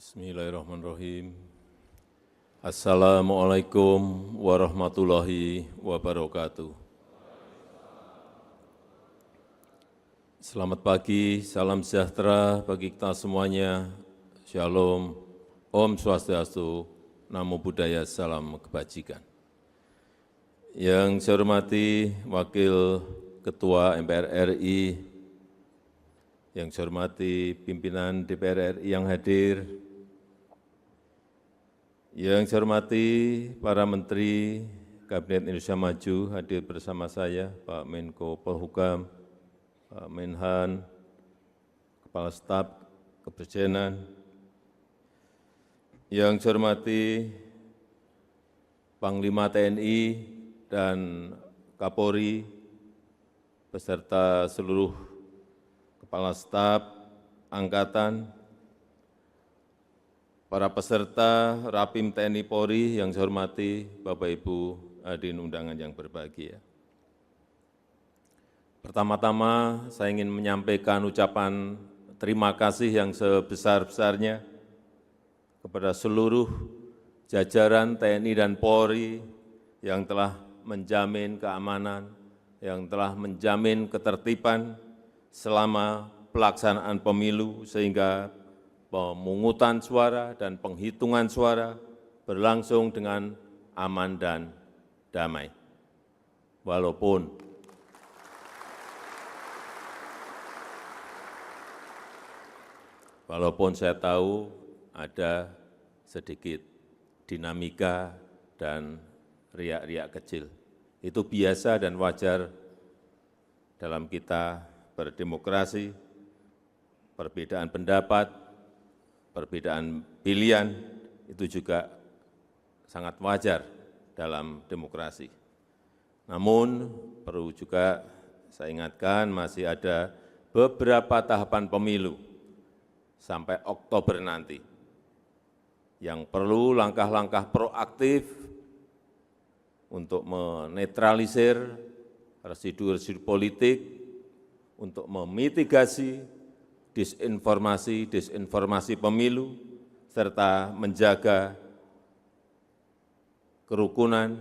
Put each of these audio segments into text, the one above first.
Bismillahirrahmanirrahim. Assalamualaikum warahmatullahi wabarakatuh. Selamat pagi, salam sejahtera bagi kita semuanya. Shalom, Om Swastiastu, Namo Buddhaya, salam kebajikan. Yang saya hormati Wakil Ketua MPR RI, yang saya hormati pimpinan DPR RI yang hadir, yang saya hormati para Menteri Kabinet Indonesia Maju hadir bersama saya, Pak Menko Polhukam, Pak Menhan, Kepala Staf Kepresidenan, yang saya hormati Panglima TNI dan Kapolri, beserta seluruh Kepala Staf Angkatan, para peserta Rapim TNI Polri yang saya hormati, Bapak Ibu hadirin undangan yang berbahagia. Pertama-tama saya ingin menyampaikan ucapan terima kasih yang sebesar-besarnya kepada seluruh jajaran TNI dan Polri yang telah menjamin keamanan, yang telah menjamin ketertiban selama pelaksanaan pemilu sehingga pemungutan suara dan penghitungan suara berlangsung dengan aman dan damai. Walaupun saya tahu ada sedikit dinamika dan riak-riak kecil. Itu biasa dan wajar dalam kita berdemokrasi, perbedaan pendapat, perbedaan pilihan, itu juga sangat wajar dalam demokrasi. Namun perlu juga saya ingatkan masih ada beberapa tahapan pemilu sampai Oktober nanti yang perlu langkah-langkah proaktif untuk menetralisir residu-residu politik, untuk memitigasi disinformasi pemilu, serta menjaga kerukunan,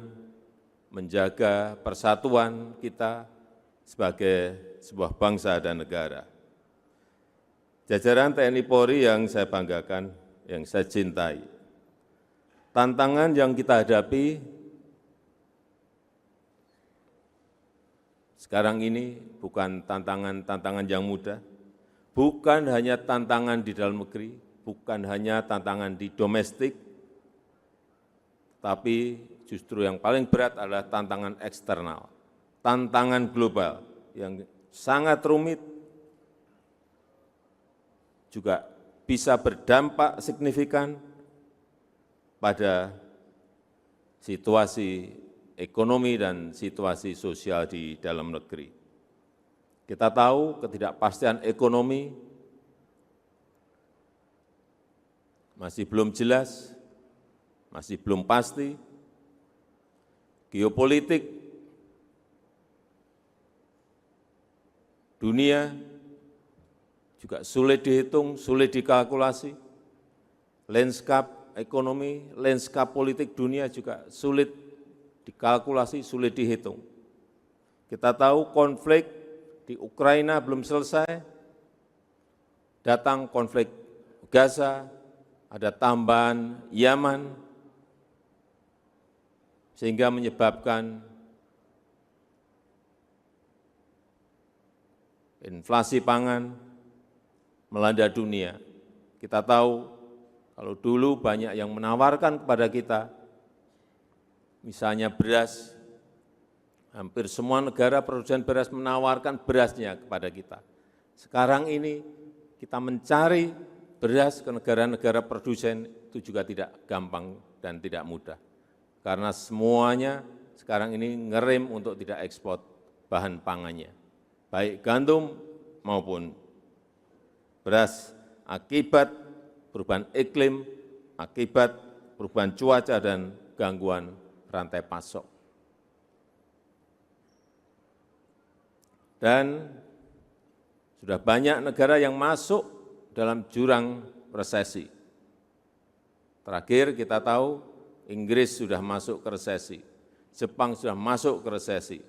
menjaga persatuan kita sebagai sebuah bangsa dan negara. Jajaran TNI Polri yang saya banggakan, yang saya cintai, tantangan yang kita hadapi sekarang ini bukan tantangan yang mudah, bukan hanya tantangan di dalam negeri, bukan hanya tantangan di domestik, tapi justru yang paling berat adalah tantangan eksternal, tantangan global yang sangat rumit, juga bisa berdampak signifikan pada situasi ekonomi dan situasi sosial di dalam negeri. Kita tahu ketidakpastian ekonomi masih belum jelas, masih belum pasti. Geopolitik dunia juga sulit dihitung, sulit dikalkulasi. Landscape ekonomi, landscape politik dunia juga sulit dikalkulasi, sulit dihitung. Kita tahu konflik di Ukraina belum selesai, datang konflik Gaza, ada tambahan Yaman, sehingga menyebabkan inflasi pangan melanda dunia. Kita tahu kalau dulu banyak yang menawarkan kepada kita, misalnya beras, hampir semua negara produsen beras menawarkan berasnya kepada kita. Sekarang ini kita mencari beras ke negara-negara produsen itu juga tidak gampang dan tidak mudah. Karena semuanya sekarang ini ngerem untuk tidak ekspor bahan pangannya, baik gandum maupun beras, akibat perubahan iklim, akibat perubahan cuaca dan gangguan rantai pasok. Dan sudah banyak negara yang masuk dalam jurang resesi. Terakhir kita tahu Inggris sudah masuk ke resesi, Jepang sudah masuk ke resesi,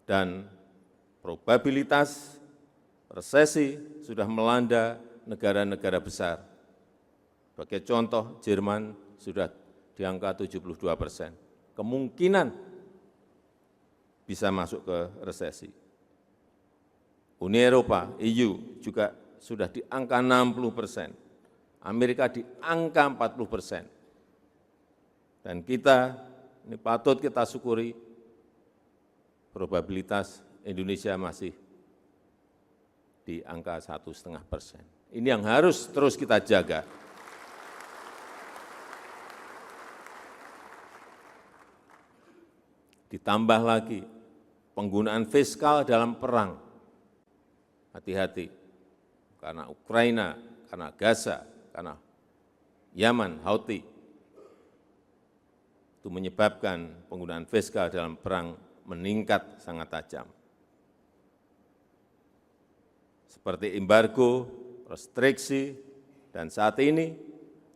dan probabilitas resesi sudah melanda negara-negara besar. Sebagai contoh, Jerman sudah di angka 72%. Kemungkinan bisa masuk ke resesi. Uni Eropa, EU, juga sudah di angka 60%. Amerika di angka 40%. Dan kita, ini patut kita syukuri, probabilitas Indonesia masih di angka 1,5%. Ini yang harus terus kita jaga. Ditambah lagi penggunaan fiskal dalam perang. Hati-hati, karena Ukraina, karena Gaza, karena Yaman, Houthi, itu menyebabkan penggunaan fiskal dalam perang meningkat sangat tajam. Seperti embargo, restriksi, dan saat ini,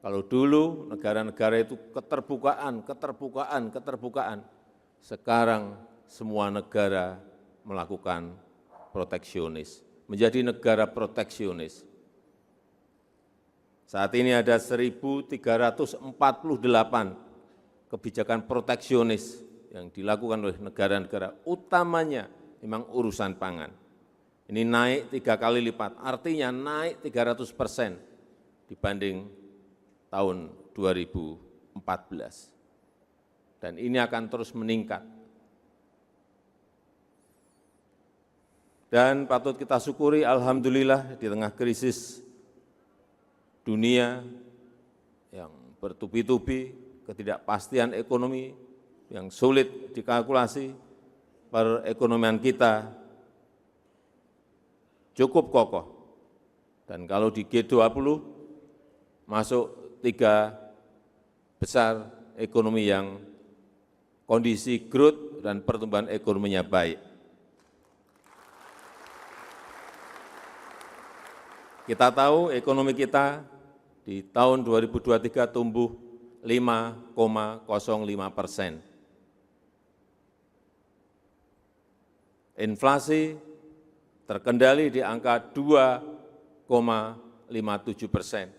kalau dulu negara-negara itu keterbukaan, sekarang semua negara melakukan proteksionis, menjadi negara proteksionis. Saat ini ada 1.348 kebijakan proteksionis yang dilakukan oleh negara-negara, utamanya memang urusan pangan. Ini naik 3 kali lipat, artinya naik 300% dibanding tahun 2014. Dan ini akan terus meningkat. Dan patut kita syukuri, alhamdulillah di tengah krisis dunia yang bertubi-tubi, ketidakpastian ekonomi yang sulit dikalkulasi, perekonomian kita cukup kokoh. Dan kalau di G20 masuk 3 besar ekonomi yang kondisi growth dan pertumbuhan ekonominya baik. Kita tahu ekonomi kita di tahun 2023 tumbuh 5,05%. Inflasi terkendali di angka 2,57%.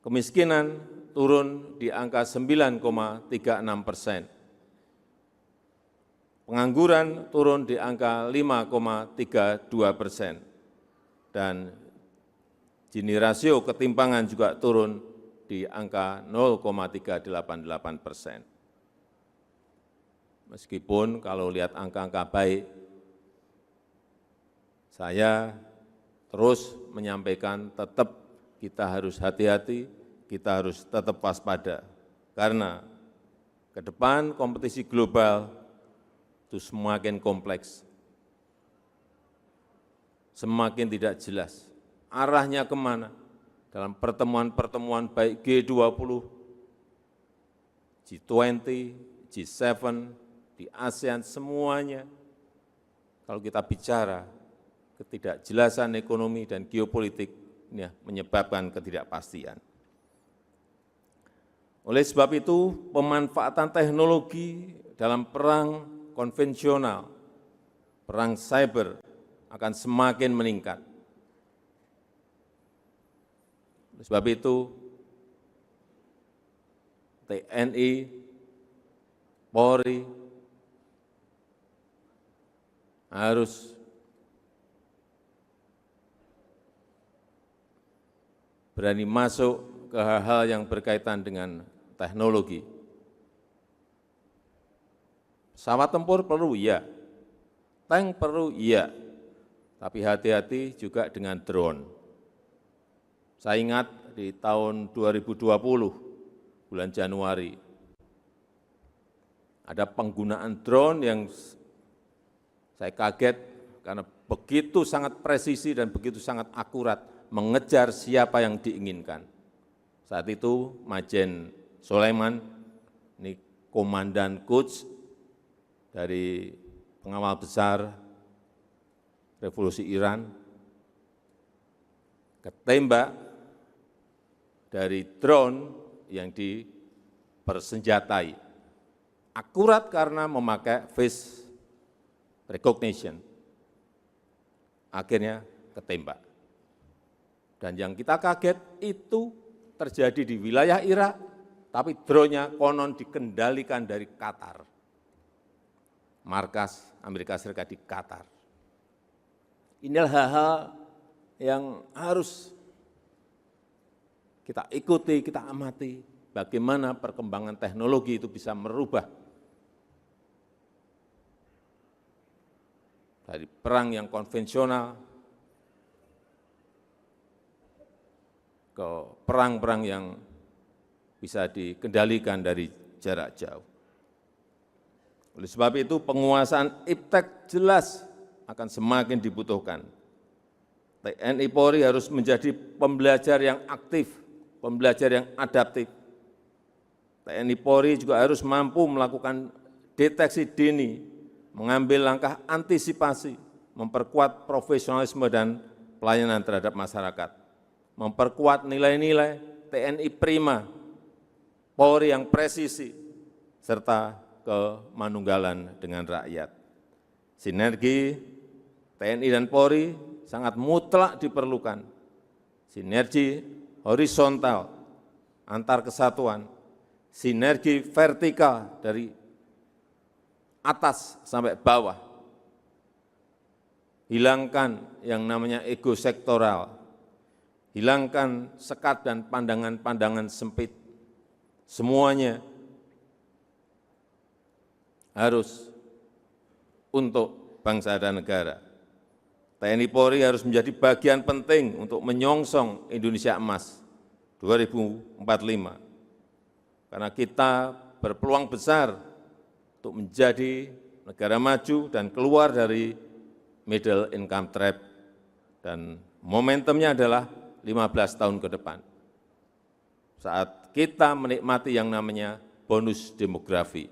Kemiskinan turun di angka 9,36%. Pengangguran turun di angka 5,32%. Dan Gini rasio ketimpangan juga turun di angka 0,388%. Meskipun kalau lihat angka-angka baik, saya terus menyampaikan tetap kita harus hati-hati, kita harus tetap waspada. Karena ke depan kompetisi global itu semakin kompleks, semakin tidak jelas. Arahnya kemana? Dalam pertemuan-pertemuan baik G20, G20, G7, di ASEAN, semuanya, kalau kita bicara ketidakjelasan ekonomi dan geopolitik, ini menyebabkan ketidakpastian. Oleh sebab itu, pemanfaatan teknologi dalam perang konvensional, perang cyber akan semakin meningkat. Oleh sebab itu, TNI, Polri harus berani masuk ke hal-hal yang berkaitan dengan teknologi. Pesawat tempur perlu, iya. Tank perlu, iya. Tapi hati-hati juga dengan drone. Saya ingat di tahun 2020, bulan Januari, ada penggunaan drone yang saya kaget karena begitu sangat presisi dan begitu sangat akurat mengejar siapa yang diinginkan. Saat itu Majen Sulaiman, ini Komandan Quds dari pengawal besar Revolusi Iran, ketembak dari drone yang dipersenjatai. Akurat karena memakai face recognition. Akhirnya ketembak. Dan yang kita kaget itu terjadi di wilayah Irak, tapi drone-nya konon dikendalikan dari Qatar. Markas Amerika Serikat di Qatar. Inilah hal-hal yang harus kita ikuti, kita amati, bagaimana perkembangan teknologi itu bisa merubah dari perang yang konvensional ke perang-perang yang bisa dikendalikan dari jarak jauh. Oleh sebab itu, penguasaan iptek jelas akan semakin dibutuhkan. TNI Polri harus menjadi pembelajar yang aktif, pembelajar yang adaptif. TNI Polri juga harus mampu melakukan deteksi dini, mengambil langkah antisipasi, memperkuat profesionalisme dan pelayanan terhadap masyarakat, memperkuat nilai-nilai TNI prima, Polri yang presisi, serta kemanunggalan dengan rakyat. Sinergi TNI dan Polri sangat mutlak diperlukan. Sinergi horizontal antar kesatuan, sinergi vertikal dari atas sampai bawah. Hilangkan yang namanya ego sektoral, hilangkan sekat dan pandangan-pandangan sempit. Semuanya harus untuk bangsa dan negara. TNI Polri harus menjadi bagian penting untuk menyongsong Indonesia Emas 2045. Karena kita berpeluang besar untuk menjadi negara maju dan keluar dari middle income trap. Dan momentumnya adalah 15 tahun ke depan. Saat kita menikmati yang namanya bonus demografi.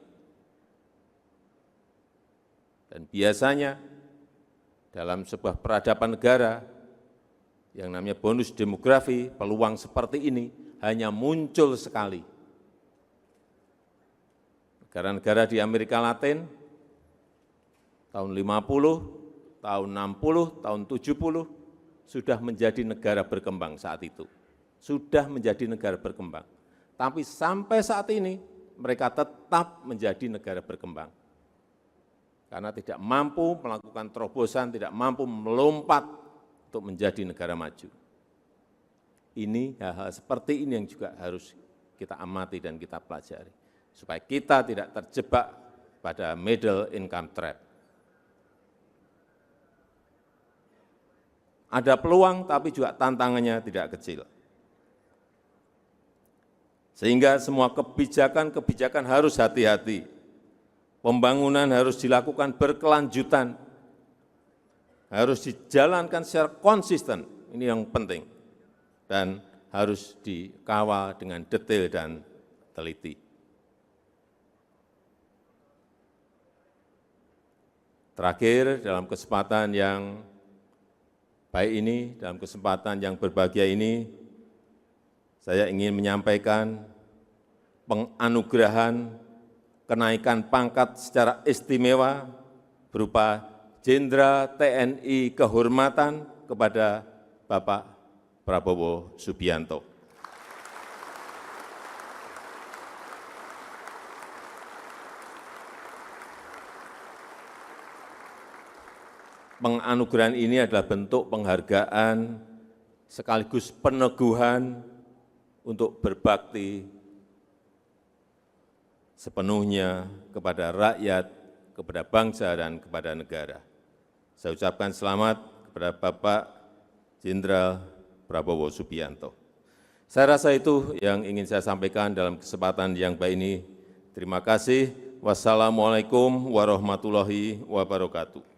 Dan biasanya dalam sebuah peradaban negara yang namanya bonus demografi, peluang seperti ini hanya muncul sekali. Negara-negara di Amerika Latin tahun 50, tahun 60, tahun 70 sudah menjadi negara berkembang saat itu. Sudah menjadi negara berkembang. Tapi sampai saat ini mereka tetap menjadi negara berkembang. Karena tidak mampu melakukan terobosan, tidak mampu melompat untuk menjadi negara maju. Ini hal-hal seperti ini yang juga harus kita amati dan kita pelajari. Supaya kita tidak terjebak pada middle income trap. Ada peluang tapi juga tantangannya tidak kecil. Sehingga semua kebijakan-kebijakan harus hati-hati. Pembangunan harus dilakukan berkelanjutan, harus dijalankan secara konsisten, ini yang penting, dan harus dikawal dengan detail dan teliti. Terakhir, dalam kesempatan yang baik ini, dalam kesempatan yang berbahagia ini, saya ingin menyampaikan penganugerahan kenaikan pangkat secara istimewa berupa Jenderal TNI Kehormatan kepada Bapak Prabowo Subianto. Penganugerahan ini adalah bentuk penghargaan sekaligus peneguhan untuk berbakti sepenuhnya kepada rakyat, kepada bangsa, dan kepada negara. Saya ucapkan selamat kepada Bapak Jenderal Prabowo Subianto. Saya rasa itu yang ingin saya sampaikan dalam kesempatan yang baik ini. Terima kasih. Wassalamualaikum warahmatullahi wabarakatuh.